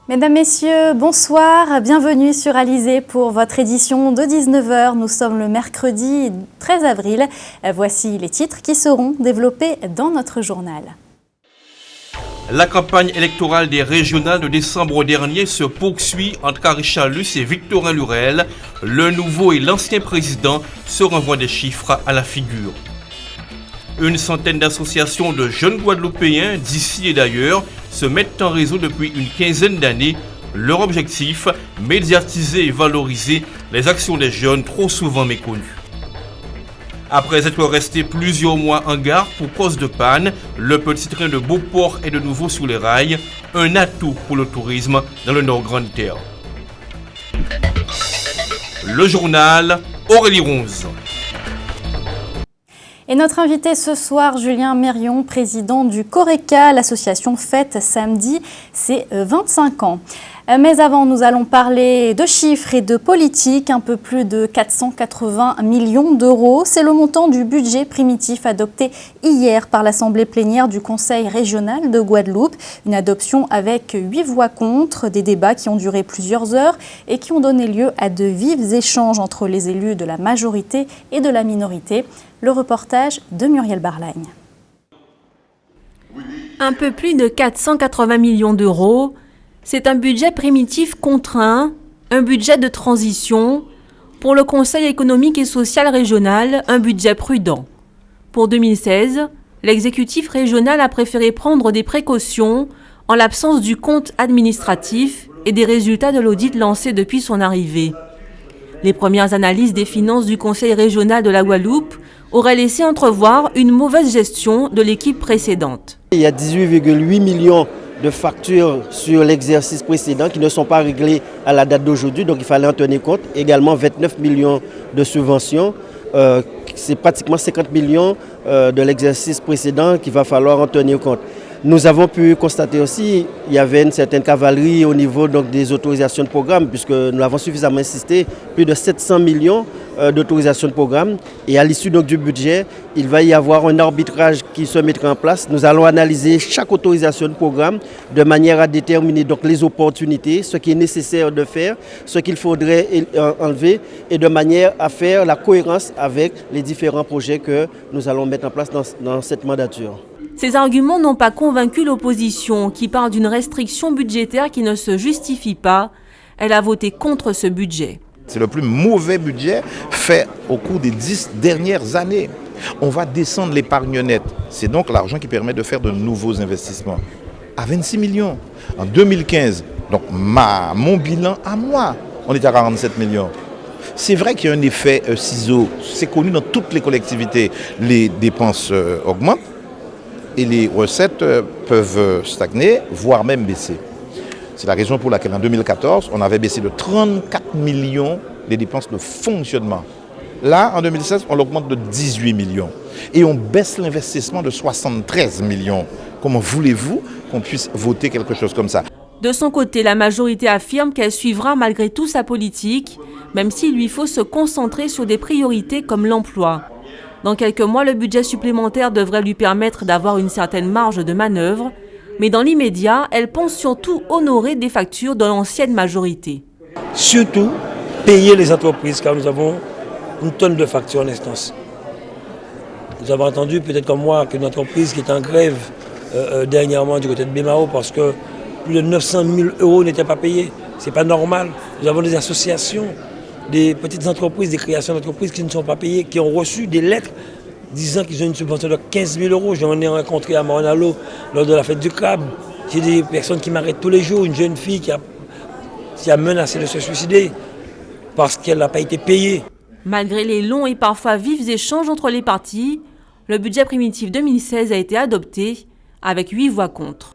Mesdames, Messieurs, bonsoir, bienvenue sur Alizé pour votre édition de 19h. Nous sommes le mercredi 13 avril. Voici les titres qui seront développés dans notre journal. La campagne électorale des régionales de décembre dernier se poursuit entre Karisha Luce et Victorin Lurel. Le nouveau et l'ancien président se renvoient des chiffres à la figure. Une centaine d'associations de jeunes Guadeloupéens d'ici et d'ailleurs se mettent en réseau depuis une quinzaine d'années. Leur objectif, médiatiser et valoriser les actions des jeunes trop souvent méconnues. Après être resté plusieurs mois en gare pour cause de panne, le petit train de Beauport est de nouveau sur les rails, un atout pour le tourisme dans le Nord Grande-Terre. Le journal, Aurélie Ronze. Et notre invité ce soir, Julien Mérion, président du Coreca, l'association fête samedi ses 25 ans. Mais avant, nous allons parler de chiffres et de politique. Un peu plus de 480 millions d'euros. C'est le montant du budget primitif adopté hier par l'Assemblée plénière du Conseil régional de Guadeloupe. Une adoption avec 8 voix contre, des débats qui ont duré plusieurs heures et qui ont donné lieu à de vifs échanges entre les élus de la majorité et de la minorité. Le reportage de Muriel Barlagne. Un peu plus de 480 millions d'euros. C'est un budget primitif contraint, un budget de transition. Pour le Conseil économique et social régional, un budget prudent. Pour 2016, l'exécutif régional a préféré prendre des précautions en l'absence du compte administratif et des résultats de l'audit lancé depuis son arrivée. Les premières analyses des finances du Conseil régional de la Guadeloupe auraient laissé entrevoir une mauvaise gestion de l'équipe précédente. Il y a 18,8 millions de factures sur l'exercice précédent qui ne sont pas réglées à la date d'aujourd'hui, donc il fallait en tenir compte. Également 29 millions de subventions, c'est pratiquement 50 millions de l'exercice précédent qu'il va falloir en tenir compte. Nous avons pu constater aussi qu'il y avait une certaine cavalerie au niveau donc, des autorisations de programme, puisque nous avons suffisamment insisté, plus de 700 millions d'autorisations de programme. Et à l'issue donc, du budget, il va y avoir un arbitrage qui se mettra en place. Nous allons analyser chaque autorisation de programme de manière à déterminer donc, les opportunités, ce qui est nécessaire de faire, ce qu'il faudrait enlever, et de manière à faire la cohérence avec les différents projets que nous allons mettre en place dans cette mandature. Ces arguments n'ont pas convaincu l'opposition, qui parle d'une restriction budgétaire qui ne se justifie pas. Elle a voté contre ce budget. C'est le plus mauvais budget fait au cours des 10 dernières années. On va descendre l'épargne nette. C'est donc l'argent qui permet de faire de nouveaux investissements. À 26 millions. En 2015, donc mon bilan à moi, on est à 47 millions. C'est vrai qu'il y a un effet ciseau. C'est connu dans toutes les collectivités. Les dépenses augmentent. Et les recettes peuvent stagner, voire même baisser. C'est la raison pour laquelle en 2014, on avait baissé de 34 millions les dépenses de fonctionnement. Là, en 2016, on l'augmente de 18 millions. Et on baisse l'investissement de 73 millions. Comment voulez-vous qu'on puisse voter quelque chose comme ça ? De son côté, la majorité affirme qu'elle suivra malgré tout sa politique, même s'il lui faut se concentrer sur des priorités comme l'emploi. Dans quelques mois, le budget supplémentaire devrait lui permettre d'avoir une certaine marge de manœuvre, mais dans l'immédiat, elle pense surtout honorer des factures de l'ancienne majorité. Surtout, payer les entreprises, car nous avons une tonne de factures en instance. Vous avez entendu, peut-être comme moi, qu'une entreprise qui est en grève dernièrement du côté de Bémao, parce que plus de 900 000 euros n'étaient pas payés. Ce n'est pas normal. Nous avons des associations, des petites entreprises, des créations d'entreprises qui ne sont pas payées, qui ont reçu des lettres disant qu'ils ont une subvention de 15 000 euros. J'en ai rencontré à Morinalo lors de la fête du crabe. J'ai des personnes qui m'arrêtent tous les jours, une jeune fille qui a menacé de se suicider parce qu'elle n'a pas été payée. Malgré les longs et parfois vifs échanges entre les partis, le budget primitif 2016 a été adopté avec 8 voix contre.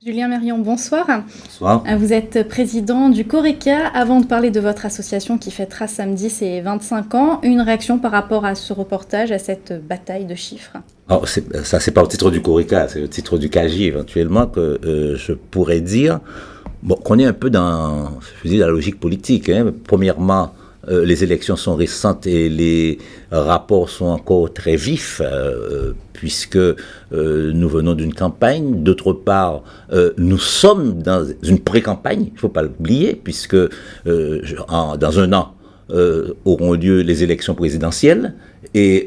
Julien Mérion, bonsoir. Bonsoir. Vous êtes président du Coreca. Avant de parler de votre association qui fêtera samedi ses 25 ans, une réaction par rapport à ce reportage, à cette bataille de chiffres? Alors, ça, c'est pas au titre du Coreca, c'est au titre du CAGI éventuellement que je pourrais dire qu'on est un peu dans la logique politique. Premièrement, les élections sont récentes et les rapports sont encore très vifs, puisque nous venons d'une campagne. D'autre part, nous sommes dans une pré-campagne, il ne faut pas l'oublier, puisque dans un an auront lieu les élections présidentielles et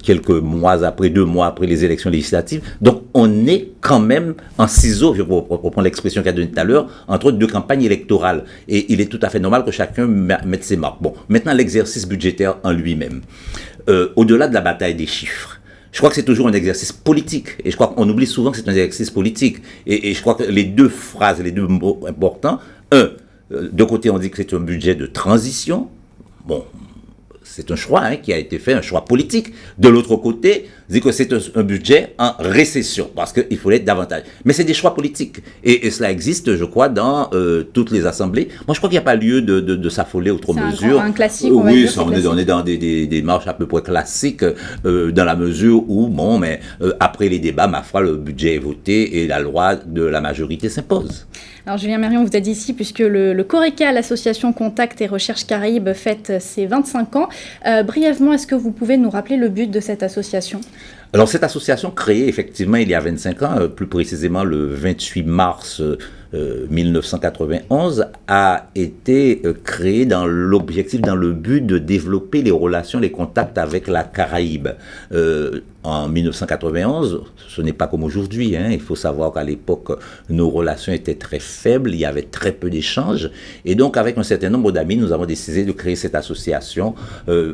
quelques mois après, 2 mois après les élections législatives. Donc on est quand même en ciseaux, je vais reprendre l'expression qu'a donnée tout à l'heure, entre 2 campagnes électorales. Et il est tout à fait normal que chacun mette ses marques. Bon, maintenant l'exercice budgétaire en lui-même. Au-delà de la bataille des chiffres, je crois que c'est toujours un exercice politique. Et je crois qu'on oublie souvent que c'est un exercice politique. Et je crois que les 2 phrases, les 2 mots importants, de côté on dit que c'est un budget de transition. Bon, c'est un choix qui a été fait, un choix politique. De l'autre côté, on dit que c'est un budget en récession, parce qu'il faut l'être davantage. Mais c'est des choix politiques. Et cela existe, je crois, dans toutes les assemblées. Moi, je crois qu'il n'y a pas lieu de s'affoler outre mesure. C'est un classique, on va dire. Oui, on est dans des démarches à peu près classiques, dans la mesure où, après les débats, ma foi, le budget est voté et la loi de la majorité s'impose. Alors Julien Mérion, vous êtes ici puisque le CORECA, l'association Contact et Recherche Caraïbes, fête ses 25 ans. Brièvement, est-ce que vous pouvez nous rappeler le but de cette association ? Alors cette association créée effectivement il y a 25 ans, plus précisément le 28 mars 1991, a été créée dans le but de développer les relations, les contacts avec la Caraïbe. En 1991, ce n'est pas comme aujourd'hui, il faut savoir qu'à l'époque, nos relations étaient très faibles, il y avait très peu d'échanges, et donc avec un certain nombre d'amis, nous avons décidé de créer cette association,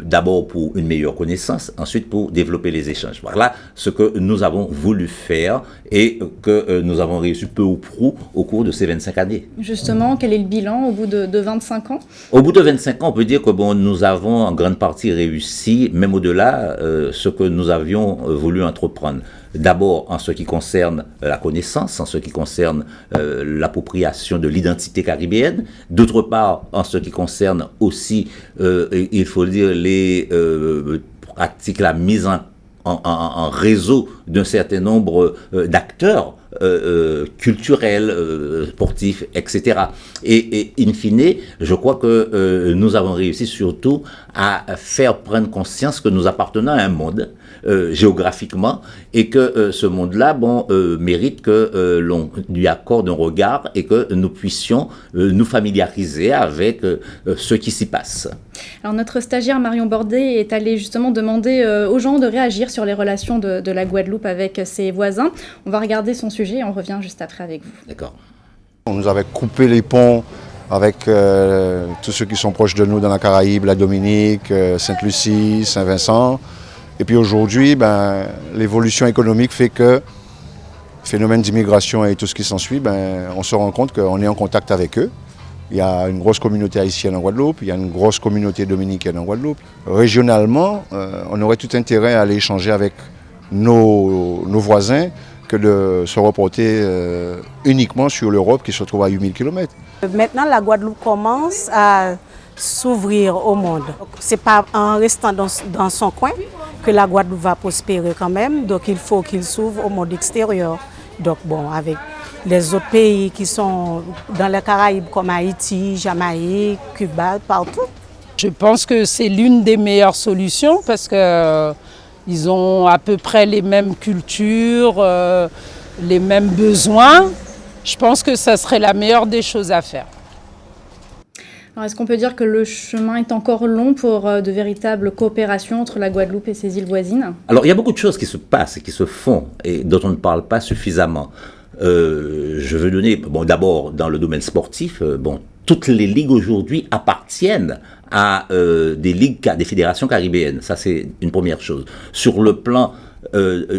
d'abord pour une meilleure connaissance, ensuite pour développer les échanges. Voilà ce que nous avons voulu faire et que nous avons réussi peu ou prou au cours de ces 25 années. Justement, quel est le bilan au bout de 25 ans ? Au bout de 25 ans, on peut dire que nous avons en grande partie réussi, même au-delà, ce que nous avions voulu entreprendre. D'abord en ce qui concerne la connaissance, en ce qui concerne l'appropriation de l'identité caribéenne. D'autre part, en ce qui concerne aussi, il faut dire, les pratiques, la mise en réseau d'un certain nombre d'acteurs culturels, sportifs, etc. Et in fine, je crois que nous avons réussi surtout à faire prendre conscience que nous appartenons à un monde géographiquement et que ce monde-là mérite que l'on lui accorde un regard et que nous puissions nous familiariser avec ce qui s'y passe. Alors notre stagiaire Marion Bordet est allée justement demander aux gens de réagir sur les relations de la Guadeloupe avec ses voisins. On va regarder son sujet et on revient juste après avec vous. D'accord. On nous avait coupé les ponts avec tous ceux qui sont proches de nous dans la Caraïbe, la Dominique, Sainte-Lucie, Saint-Vincent. Et puis aujourd'hui, l'évolution économique fait que, phénomène d'immigration et tout ce qui s'ensuit, on se rend compte qu'on est en contact avec eux. Il y a une grosse communauté haïtienne en Guadeloupe, il y a une grosse communauté dominicaine en Guadeloupe. Régionalement, on aurait tout intérêt à aller échanger avec nos voisins que de se reporter uniquement sur l'Europe qui se trouve à 8000 km. Maintenant, la Guadeloupe commence à s'ouvrir au monde. Ce n'est pas en restant dans son coin que la Guadeloupe va prospérer quand même, donc il faut qu'il s'ouvre au monde extérieur. Donc avec les autres pays qui sont dans les Caraïbes comme Haïti, Jamaïque, Cuba, partout. Je pense que c'est l'une des meilleures solutions parce qu'ils ont à peu près les mêmes cultures, les mêmes besoins. Je pense que ça serait la meilleure des choses à faire. Alors, est-ce qu'on peut dire que le chemin est encore long pour de véritables coopérations entre la Guadeloupe et ses îles voisines ? Alors, il y a beaucoup de choses qui se passent et qui se font et dont on ne parle pas suffisamment. Je veux donner, d'abord, dans le domaine sportif, toutes les ligues aujourd'hui appartiennent à des fédérations caribéennes. Ça, c'est une première chose. Sur le plan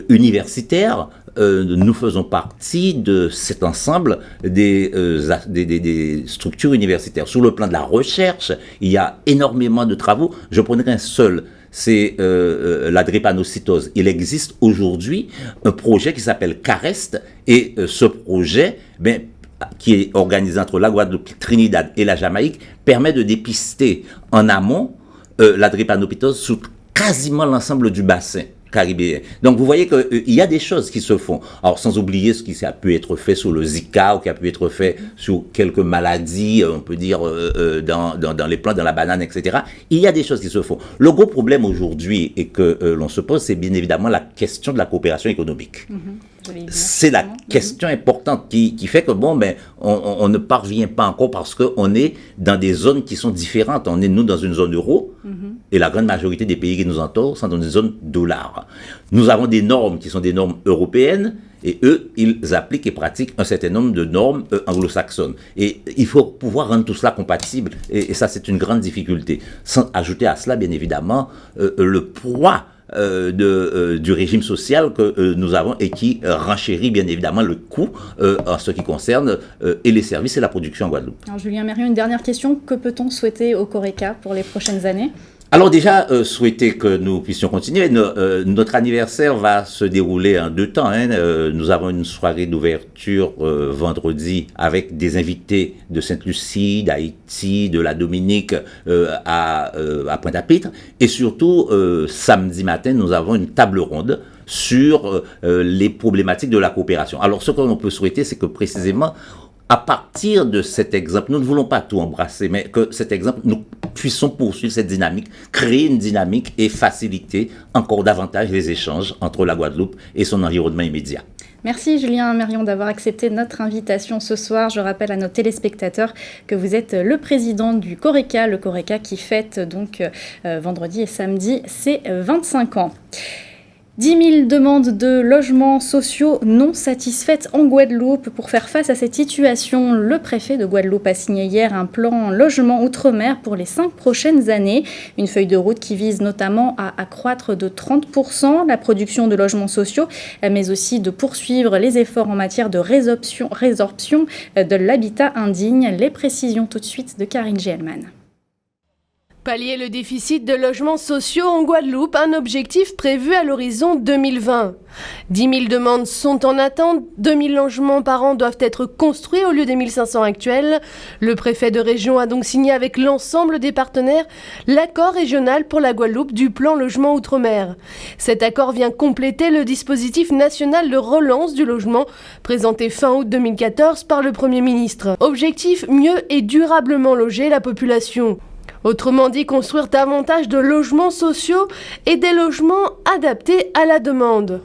universitaire, nous faisons partie de cet ensemble des structures universitaires. Sur le plan de la recherche, il y a énormément de travaux. Je prendrai un seul, c'est la drépanocytose. Il existe aujourd'hui un projet qui s'appelle CAREST et ce projet, qui est organisé entre la Guadeloupe, Trinidad et la Jamaïque, permet de dépister en amont la drépanocytose sur quasiment l'ensemble du bassin caribéen. Donc vous voyez qu'il y a des choses qui se font. Alors sans oublier ce qui a pu être fait sur le Zika ou qui a pu être fait sur quelques maladies, on peut dire dans les plantes, dans la banane, etc. Il y a des choses qui se font. Le gros problème aujourd'hui et que l'on se pose, c'est bien évidemment la question de la coopération économique. C'est la question importante qui fait que on ne parvient pas encore parce qu'on est dans des zones qui sont différentes. On est, nous, dans une zone euro et la grande majorité des pays qui nous entourent sont dans une zone dollar. Nous avons des normes qui sont des normes européennes et eux, ils appliquent et pratiquent un certain nombre de normes anglo-saxonnes. Et il faut pouvoir rendre tout cela compatible et ça, c'est une grande difficulté. Sans ajouter à cela, bien évidemment, le poids du régime social que nous avons et qui renchérit bien évidemment le coût en ce qui concerne et les services et la production en Guadeloupe. Alors, Julien Mérion, une dernière question. Que peut-on souhaiter au Coreca pour les prochaines années ? Alors déjà, souhaiter que nous puissions continuer. Notre anniversaire va se dérouler en 2 temps. Nous avons une soirée d'ouverture vendredi avec des invités de Sainte-Lucie, d'Haïti, de la Dominique à Pointe-à-Pitre. Et surtout, samedi matin, nous avons une table ronde sur les problématiques de la coopération. Alors ce qu'on peut souhaiter, c'est que précisément, à partir de cet exemple, nous ne voulons pas tout embrasser, mais que cet exemple, nous puissions poursuivre cette dynamique, créer une dynamique et faciliter encore davantage les échanges entre la Guadeloupe et son environnement immédiat. Merci Julien Mérion d'avoir accepté notre invitation ce soir. Je rappelle à nos téléspectateurs que vous êtes le président du Coreca, le Coreca qui fête donc vendredi et samedi ses 25 ans. 10 000 demandes de logements sociaux non satisfaites en Guadeloupe. Pour faire face à cette situation, le préfet de Guadeloupe a signé hier un plan logement outre-mer pour les 5 prochaines années. Une feuille de route qui vise notamment à accroître de 30% la production de logements sociaux, mais aussi de poursuivre les efforts en matière de résorption de l'habitat indigne. Les précisions tout de suite de Karine Gielman. Pallier le déficit de logements sociaux en Guadeloupe, un objectif prévu à l'horizon 2020. 10 000 demandes sont en attente, 2 000 logements par an doivent être construits au lieu des 1 500 actuels. Le préfet de région a donc signé avec l'ensemble des partenaires l'accord régional pour la Guadeloupe du plan logement outre-mer. Cet accord vient compléter le dispositif national de relance du logement présenté fin août 2014 par le Premier ministre. Objectif, mieux et durablement loger la population. Autrement dit, construire davantage de logements sociaux et des logements adaptés à la demande.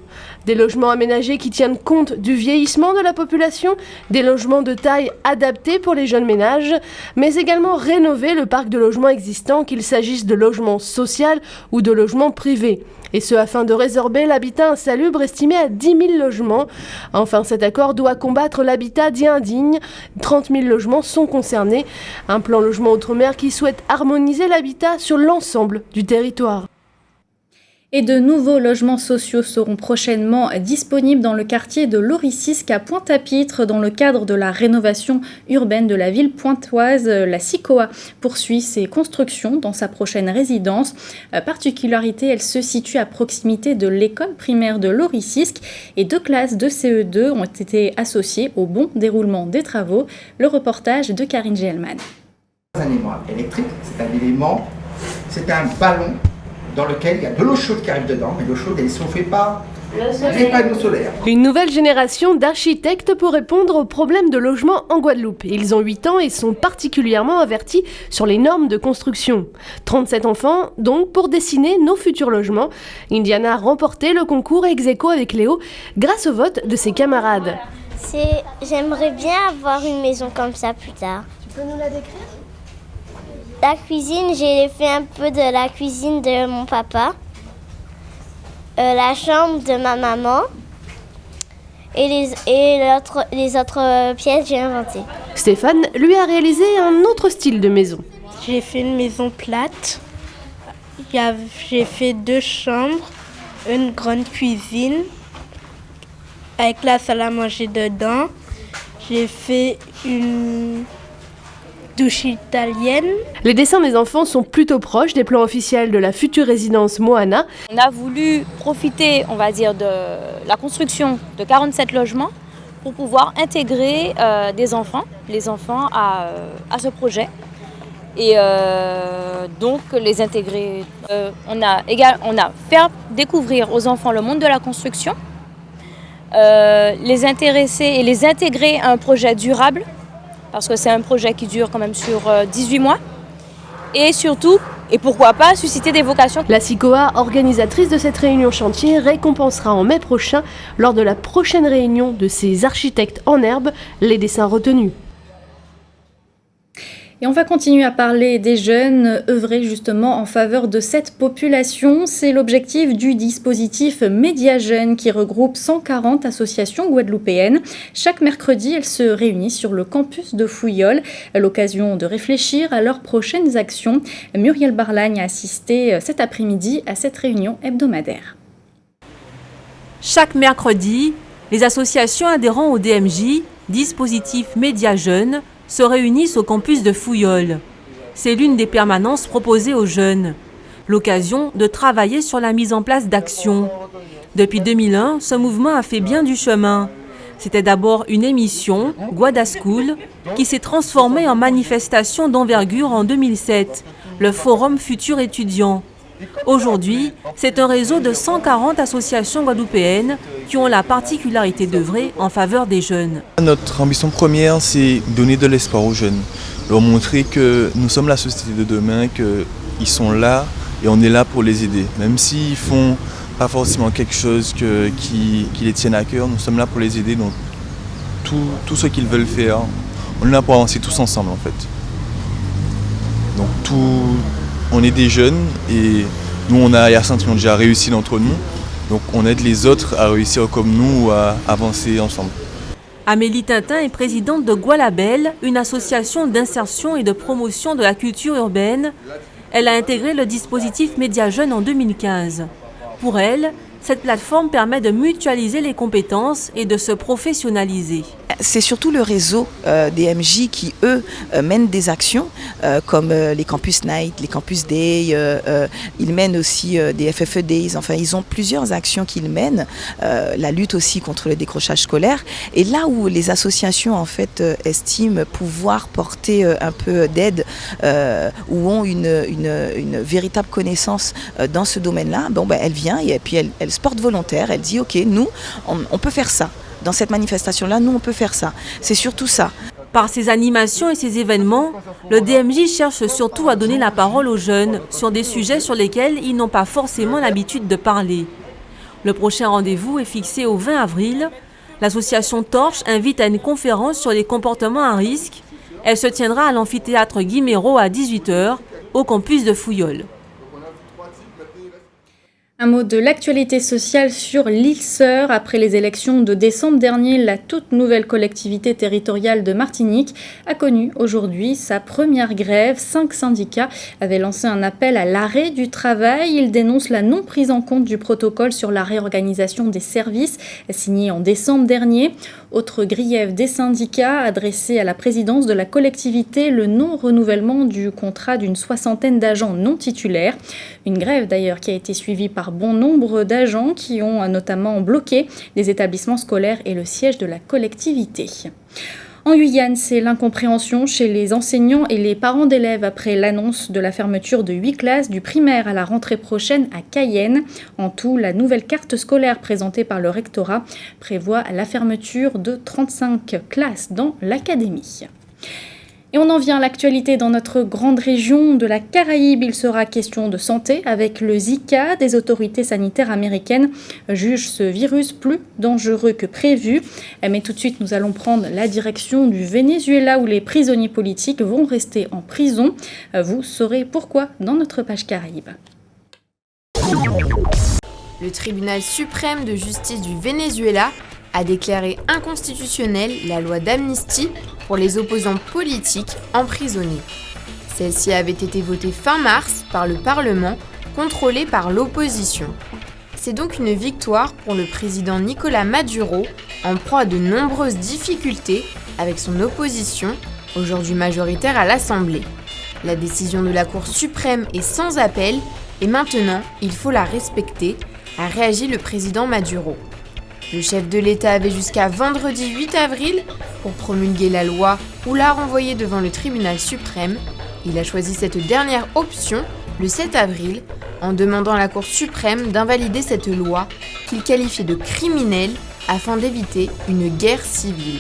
Des logements aménagés qui tiennent compte du vieillissement de la population, des logements de taille adaptés pour les jeunes ménages, mais également rénover le parc de logements existant, qu'il s'agisse de logements sociaux ou de logements privés. Et ce, afin de résorber l'habitat insalubre estimé à 10 000 logements. Enfin, cet accord doit combattre l'habitat dit indigne. 30 000 logements sont concernés. Un plan logement outre-mer qui souhaite harmoniser l'habitat sur l'ensemble du territoire. Et de nouveaux logements sociaux seront prochainement disponibles dans le quartier de l'Oricisque à Pointe-à-Pitre dans le cadre de la rénovation urbaine de la ville pointoise. La SICOA poursuit ses constructions dans sa prochaine résidence. Particularité, elle se situe à proximité de l'école primaire de l'Oricisque et 2 classes de CE2 ont été associées au bon déroulement des travaux. Le reportage de Karine Gielman. Un élément électrique, c'est un ballon dans lequel il y a de l'eau chaude qui arrive dedans, mais l'eau chaude elle est chauffée par les panneaux solaires. Une nouvelle génération d'architectes pour répondre aux problèmes de logement en Guadeloupe. Ils ont 8 ans et sont particulièrement avertis sur les normes de construction. 37 enfants donc pour dessiner nos futurs logements. Indiana a remporté le concours ex-aequo avec Léo grâce au vote de ses camarades. J'aimerais bien avoir une maison comme ça plus tard. Tu peux nous la décrire ? La cuisine, j'ai fait un peu de la cuisine de mon papa, la chambre de ma maman et les autres pièces j'ai inventées. Stéphane, lui, a réalisé un autre style de maison. J'ai fait une maison plate, j'ai fait 2 chambres, une grande cuisine avec la salle à manger dedans. J'ai fait une douche italienne. Les dessins des enfants sont plutôt proches des plans officiels de la future résidence Moana. On a voulu profiter, on va dire, de la construction de 47 logements pour pouvoir intégrer les enfants à ce projet et donc les intégrer. On a fait découvrir aux enfants le monde de la construction, les intéresser et les intégrer à un projet durable, parce que c'est un projet qui dure quand même sur 18 mois, et surtout, et pourquoi pas, susciter des vocations. La SICOA, organisatrice de cette réunion chantier, récompensera en mai prochain, lors de la prochaine réunion de ses architectes en herbe, les dessins retenus. Et on va continuer à parler des jeunes, œuvrer justement en faveur de cette population. C'est l'objectif du dispositif Média Jeunes qui regroupe 140 associations guadeloupéennes. Chaque mercredi, elles se réunissent sur le campus de Fouillol à l'occasion de réfléchir à leurs prochaines actions. Muriel Barlagne a assisté cet après-midi à cette réunion hebdomadaire. Chaque mercredi, les associations adhérant au DMJ, dispositif Média Jeunes, se réunissent au campus de Fouillol. C'est l'une des permanences proposées aux jeunes. L'occasion de travailler sur la mise en place d'actions. Depuis 2001, ce mouvement a fait bien du chemin. C'était d'abord une émission, Guada School, qui s'est transformée en manifestation d'envergure en 2007, le Forum Futur Étudiant. Aujourd'hui, c'est un réseau de 140 associations guadeloupéennes qui ont la particularité d'œuvrer en faveur des jeunes. Notre ambition première, c'est donner de l'espoir aux jeunes, leur montrer que nous sommes la société de demain, qu'ils sont là et on est là pour les aider. Même s'ils ne font pas forcément quelque chose qui les tienne à cœur, nous sommes là pour les aider dans tout ce qu'ils veulent faire. On est là pour avancer tous ensemble en fait. Donc on est des jeunes et nous on a Hyacinthe qui ont déjà réussi d'entre nous. Donc on aide les autres à réussir comme nous ou à avancer ensemble. Amélie Tintin est présidente de Gualabel, une association d'insertion et de promotion de la culture urbaine. Elle a intégré le dispositif Média Jeunes en 2015. Pour elle, cette plateforme permet de mutualiser les compétences et de se professionnaliser. C'est surtout le réseau des MJ qui, eux, mènent des actions comme les Campus Night, les Campus Day, ils mènent aussi des FFE Days, enfin ils ont plusieurs actions qu'ils mènent, la lutte aussi contre le décrochage scolaire. Et là où les associations en fait estiment pouvoir porter un peu d'aide ou ont une véritable connaissance dans ce domaine-là, elle vient et puis elle se porte volontaire, elle dit ok, nous on peut faire ça. Dans cette manifestation-là, nous, on peut faire ça. C'est surtout ça. Par ces animations et ces événements, le DMJ cherche surtout à donner la parole aux jeunes sur des sujets sur lesquels ils n'ont pas forcément l'habitude de parler. Le prochain rendez-vous est fixé au 20 avril. L'association Torche invite à une conférence sur les comportements à risque. Elle se tiendra à l'amphithéâtre Guiméro à 18h, au campus de Fouillol. Un mot de l'actualité sociale sur l'île Sœur. Après les élections de décembre dernier, la toute nouvelle collectivité territoriale de Martinique a connu aujourd'hui sa première grève. 5 syndicats avaient lancé un appel à l'arrêt du travail. Ils dénoncent la non prise en compte du protocole sur la réorganisation des services signé en décembre dernier. Autre grief des syndicats adressé à la présidence de la collectivité, le non-renouvellement du contrat d'une 60aine d'agents non titulaires. Une grève d'ailleurs qui a été suivie par bon nombre d'agents qui ont notamment bloqué des établissements scolaires et le siège de la collectivité. En Guyane, c'est l'incompréhension chez les enseignants et les parents d'élèves après l'annonce de la fermeture de 8 classes du primaire à la rentrée prochaine à Cayenne. En tout, la nouvelle carte scolaire présentée par le rectorat prévoit la fermeture de 35 classes dans l'académie. Et on en vient à l'actualité dans notre grande région de la Caraïbe. Il sera question de santé avec le Zika. Des autorités sanitaires américaines jugent ce virus plus dangereux que prévu. Mais tout de suite, nous allons prendre la direction du Venezuela où les prisonniers politiques vont rester en prison. Vous saurez pourquoi dans notre page Caraïbe. Le tribunal suprême de justice du Venezuela a déclaré inconstitutionnelle la loi d'amnistie pour les opposants politiques emprisonnés. Celle-ci avait été votée fin mars par le Parlement, contrôlé par l'opposition. C'est donc une victoire pour le président Nicolás Maduro, en proie à de nombreuses difficultés avec son opposition, aujourd'hui majoritaire à l'Assemblée. La décision de la Cour suprême est sans appel et maintenant, il faut la respecter, a réagi le président Maduro. Le chef de l'État avait jusqu'à vendredi 8 avril pour promulguer la loi ou la renvoyer devant le tribunal suprême. Il a choisi cette dernière option le 7 avril en demandant à la Cour suprême d'invalider cette loi qu'il qualifiait de criminelle afin d'éviter une guerre civile.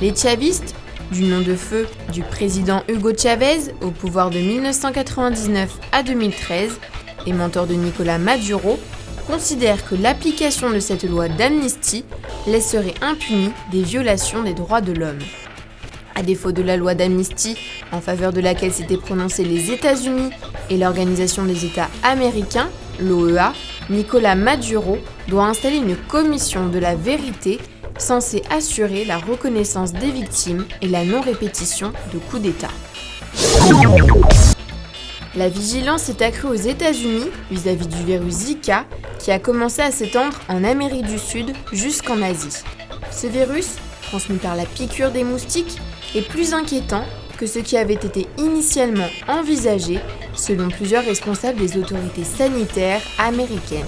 Les chavistes, du nom de feu du président Hugo Chavez au pouvoir de 1999 à 2013 et mentor de Nicolás Maduro, considèrent que l'application de cette loi d'amnistie laisserait impunis des violations des droits de l'homme. À défaut de la loi d'amnistie en faveur de laquelle s'étaient prononcés les États-Unis et l'Organisation des États américains, l'OEA, Nicolás Maduro doit installer une commission de la vérité censée assurer la reconnaissance des victimes et la non-répétition de coups d'État. La vigilance est accrue aux États-Unis vis-à-vis du virus Zika qui a commencé à s'étendre en Amérique du Sud jusqu'en Asie. Ce virus, transmis par la piqûre des moustiques, est plus inquiétant que ce qui avait été initialement envisagé selon plusieurs responsables des autorités sanitaires américaines.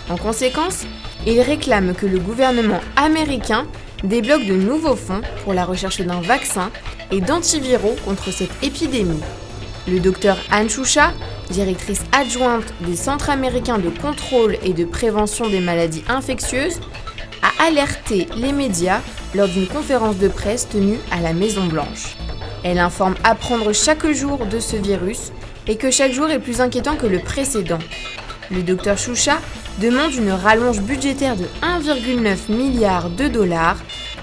En conséquence, ils réclament que le gouvernement américain débloque de nouveaux fonds pour la recherche d'un vaccin et d'antiviraux contre cette épidémie. Le docteur Anne Choucha, directrice adjointe des Centres américains de contrôle et de prévention des maladies infectieuses, a alerté les médias lors d'une conférence de presse tenue à la Maison-Blanche. Elle informe apprendre chaque jour de ce virus et que chaque jour est plus inquiétant que le précédent. Le docteur Choucha demande une rallonge budgétaire de 1,9 milliard de dollars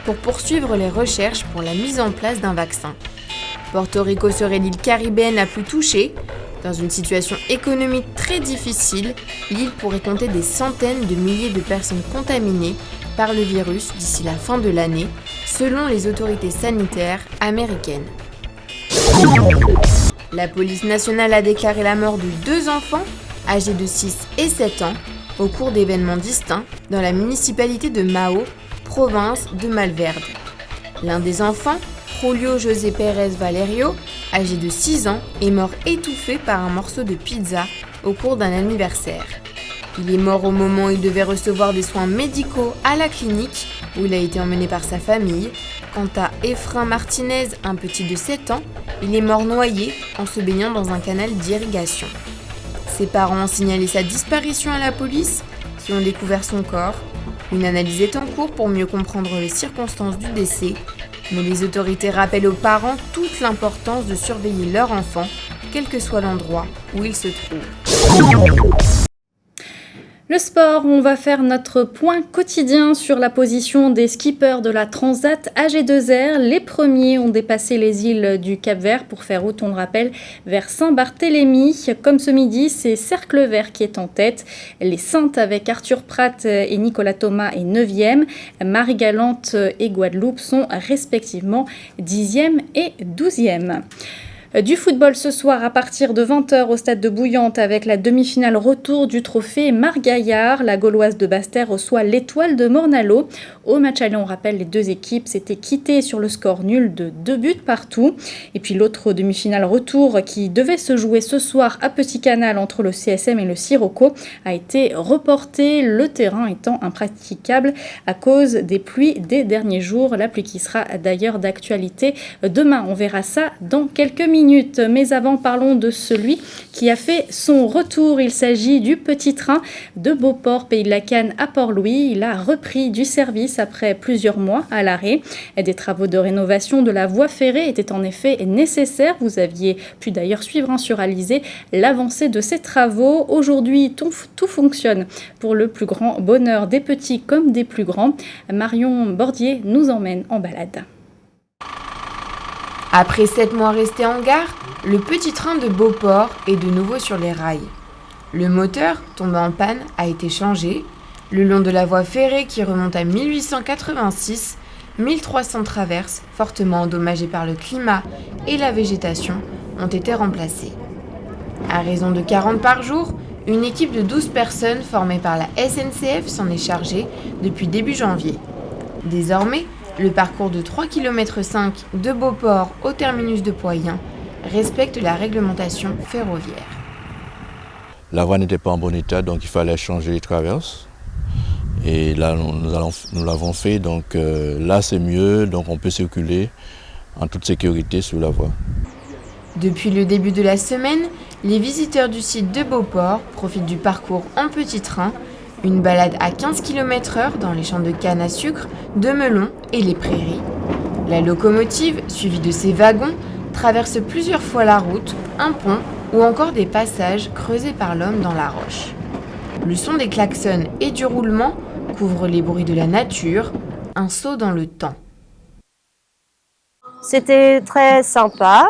pour poursuivre les recherches pour la mise en place d'un vaccin. Porto Rico serait l'île caribéenne la plus touchée. Dans une situation économique très difficile, l'île pourrait compter des centaines de milliers de personnes contaminées par le virus d'ici la fin de l'année, selon les autorités sanitaires américaines. La police nationale a déclaré la mort de 2 enfants, âgés de 6 et 7 ans, au cours d'événements distincts dans la municipalité de Mao, province de Malverde. L'un des enfants, Julio José Pérez Valerio, âgé de 6 ans, est mort étouffé par un morceau de pizza au cours d'un anniversaire. Il est mort au moment où il devait recevoir des soins médicaux à la clinique, où il a été emmené par sa famille. Quant à Efrain Martinez, un petit de 7 ans, il est mort noyé en se baignant dans un canal d'irrigation. Ses parents ont signalé sa disparition à la police, qui ont découvert son corps. Une analyse est en cours pour mieux comprendre les circonstances du décès, mais les autorités rappellent aux parents toute l'importance de surveiller leur enfant, quel que soit l'endroit où il se trouve. Le sport, on va faire notre point quotidien sur la position des skippers de la Transat AG2R. Les premiers ont dépassé les îles du Cap-Vert pour faire route, on le rappelle, vers Saint-Barthélemy. Comme ce midi, c'est Cercle Vert qui est en tête. Les Saintes avec Arthur Prat et Nicolas Thomas est 9e. Marie-Galante et Guadeloupe sont respectivement 10e et 12e. Du football ce soir à partir de 20h au stade de Bouillante avec la demi-finale retour du trophée Margaillard. La Gauloise de Basse-Terre reçoit l'Étoile de Mornalo. Au match aller, on rappelle, les deux équipes s'étaient quittées sur le score nul de 2 buts partout. Et puis l'autre demi-finale retour qui devait se jouer ce soir à Petit Canal entre le CSM et le Sirocco a été reporté, le terrain étant impraticable à cause des pluies des derniers jours. La pluie qui sera d'ailleurs d'actualité demain. On verra ça dans quelques minutes. Mais avant, parlons de celui qui a fait son retour. Il s'agit du petit train de Beauport, Pays de la Canne à Port-Louis. Il a repris du service après plusieurs mois à l'arrêt. Des travaux de rénovation de la voie ferrée étaient en effet nécessaires. Vous aviez pu d'ailleurs suivre sur Alizé l'avancée de ces travaux. Aujourd'hui, tout fonctionne pour le plus grand bonheur des petits comme des plus grands. Marion Bordier nous emmène en balade. Après 7 mois restés en gare, le petit train de Beauport est de nouveau sur les rails. Le moteur, tombé en panne, a été changé. Le long de la voie ferrée qui remonte à 1886, 1300 traverses, fortement endommagées par le climat et la végétation, ont été remplacées. À raison de 40 par jour, une équipe de 12 personnes formée par la SNCF s'en est chargée depuis début janvier. Désormais, le parcours de 3,5 km de Beauport au terminus de Poyen respecte la réglementation ferroviaire. La voie n'était pas en bon état, donc il fallait changer les traverses. Et là, nous l'avons fait, donc là c'est mieux, donc on peut circuler en toute sécurité sur la voie. Depuis le début de la semaine, les visiteurs du site de Beauport profitent du parcours en petit train, une balade à 15 km/h dans les champs de canne à sucre, de melons et les prairies. La locomotive, suivie de ses wagons, traverse plusieurs fois la route, un pont ou encore des passages creusés par l'homme dans la roche. Le son des klaxons et du roulement couvre les bruits de la nature, un saut dans le temps. C'était très sympa.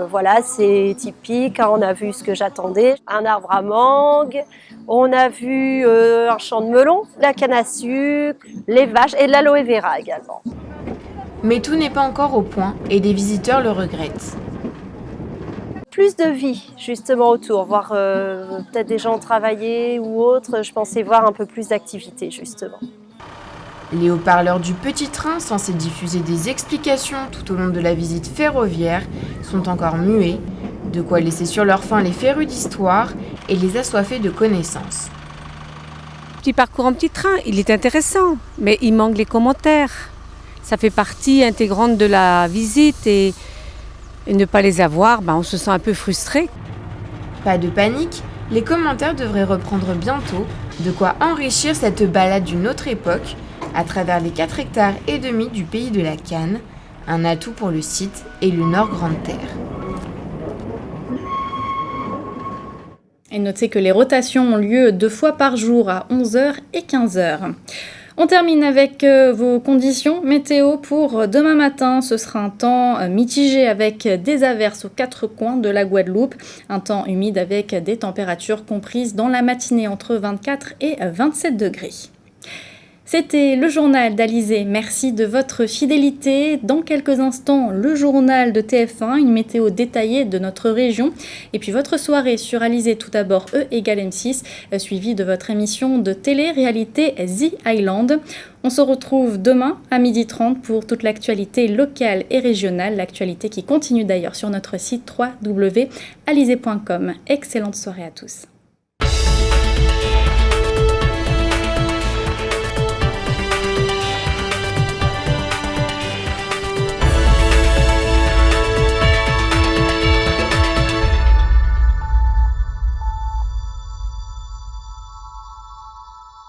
Voilà, c'est typique. On a vu ce que j'attendais. Un arbre à mangue. On a vu un champ de melon, la canne à sucre, les vaches et de l'aloe vera également. Mais tout n'est pas encore au point et des visiteurs le regrettent. Plus de vie justement autour, voir peut-être des gens travailler ou autre. Je pensais voir un peu plus d'activité justement. Les haut-parleurs du petit train, censés diffuser des explications tout au long de la visite ferroviaire, sont encore muets, de quoi laisser sur leur faim les férus d'histoire et les assoiffés de connaissances. Petit parcours en petit train, il est intéressant, mais il manque les commentaires. Ça fait partie intégrante de la visite et ne pas les avoir, on se sent un peu frustré. Pas de panique, les commentaires devraient reprendre bientôt, de quoi enrichir cette balade d'une autre époque, à travers les 4,5 hectares du pays de la canne, un atout pour le site et le Nord Grande Terre. Et notez que les rotations ont lieu 2 fois par jour à 11h et 15h. On termine avec vos conditions météo pour demain matin. Ce sera un temps mitigé avec des averses aux 4 coins de la Guadeloupe. Un temps humide avec des températures comprises dans la matinée entre 24 et 27 degrés. C'était le journal d'Alizé. Merci de votre fidélité. Dans quelques instants, le journal de TF1, une météo détaillée de notre région. Et puis votre soirée sur Alizé, tout d'abord E égale M6, suivie de votre émission de télé-réalité The Island. On se retrouve demain à 12h30 pour toute l'actualité locale et régionale. L'actualité qui continue d'ailleurs sur notre site www.alizé.com. Excellente soirée à tous.